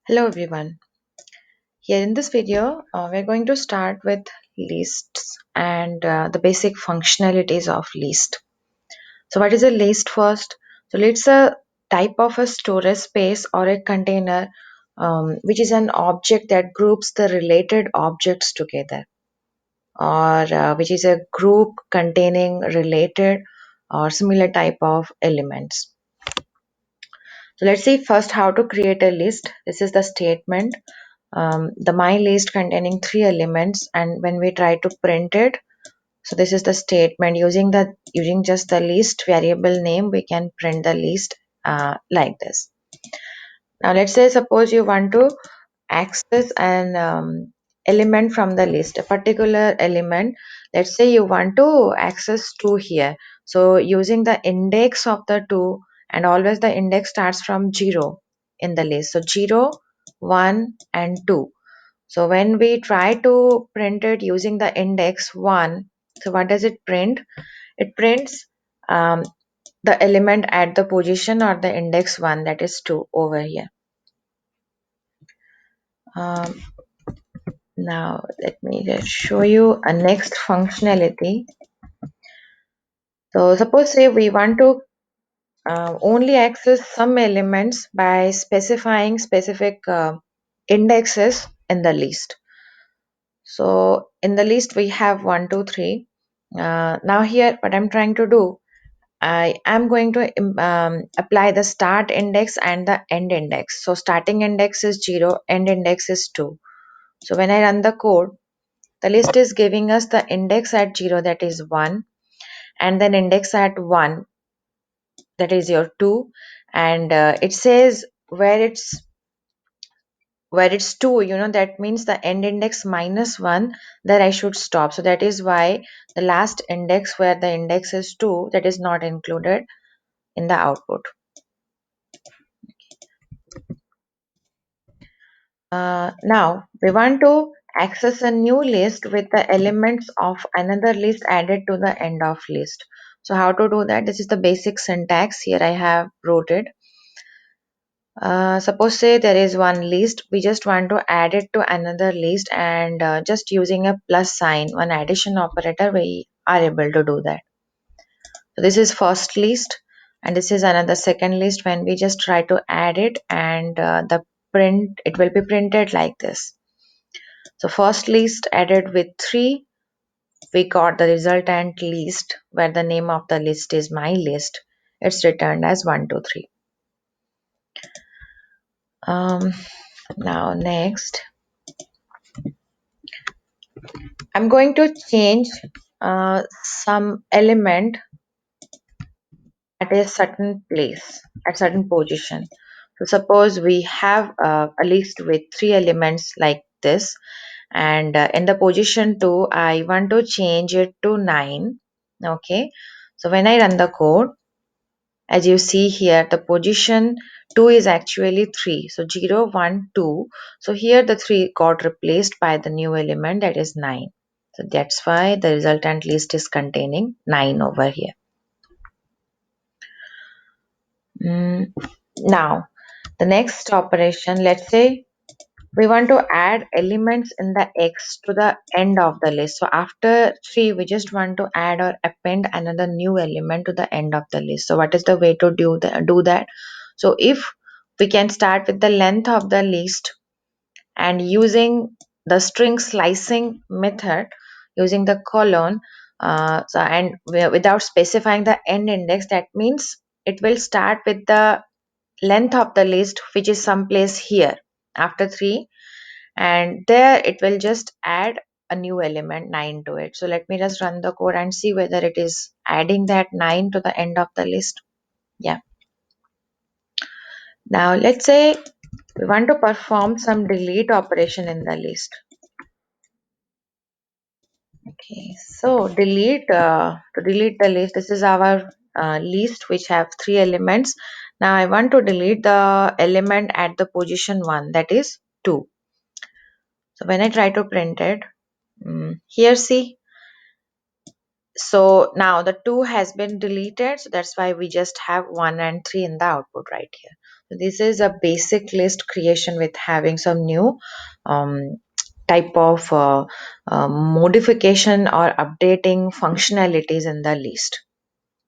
Hello everyone. Here in this video, we're going to start with lists and the basic functionalities of list. So what is a list first? So it's a type of a storage space or a container which is an object that groups the related objects together, or which is a group containing related or similar type of elements. So let's see first how to create a list. This is the statement. The my list containing three elements, and when we try to print it, so this is the statement. Using just the list variable name, we can print the list like this. Now let's say suppose you want to access an element from the list, a particular element. Let's say you want to access 2 here. So using the index of the 2, and always the index starts from 0 in the list. So 0, 1 and 2. So when we try to print it using the index 1, so what does it print? It prints um, the element at the position or the index 1, that is 2 over here. Um, Now let me just show you a next functionality. So suppose say we want to only access some elements by specifying specific indexes in the list. So in the list we have 1, 2, 3. Now here what I'm trying to do, I am going to apply the start index and the end index. So starting index is 0, end index is 2. So when I run the code, the list is giving us the index at 0, that is 1, and then index at 1, that is your 2, and it says where it's 2, that means the end index minus 1, there I should stop. So that is why the last index where the index is 2, that is not included in the output. Now we want to access a new list with the elements of another list added to the end of list. So how to do that? This is the basic syntax. Here I have wrote it. Suppose say there is one list, we just want to add it to another list, and just using a plus sign, one addition operator, we are able to do that. So this is first list, and this is another second list. When we just try to add it, and it will be printed like this. So first list added with 3, we got the resultant list where the name of the list is my list. It's returned as 1, 2, 3. Now next, I'm going to change some element at a certain place, at certain position. So suppose we have a list with 3 elements like this, and in the position 2, I want to change it to 9. Okay. So when I run the code, as you see here, the position 2 is actually 3. So 0, 1, 2. So here the 3 got replaced by the new element, that is 9. So that's why the resultant list is containing 9 over here. Now, the next operation, let's say we want to add elements in the X to the end of the list. So after 3, we just want to add or append another new element to the end of the list. So what is the way to do that? So if we can start with the length of the list, and using the string slicing method, using the colon, without specifying the end index, that means it will start with the length of the list, which is someplace here after 3, and there it will just add a new element 9 to it. So let me just run the code and see whether it is adding that 9 to the end of the list. Yeah. Now let's say we want to perform some delete operation in the list. Okay, so to delete the list, this is our list which have 3 elements. Now I want to delete the element at the position 1, that is 2. So when I try to print it, here see, so now the 2 has been deleted, so that's why we just have 1 and 3 in the output right here. This is a basic list creation with having some new um, type of modification or updating functionalities in the list.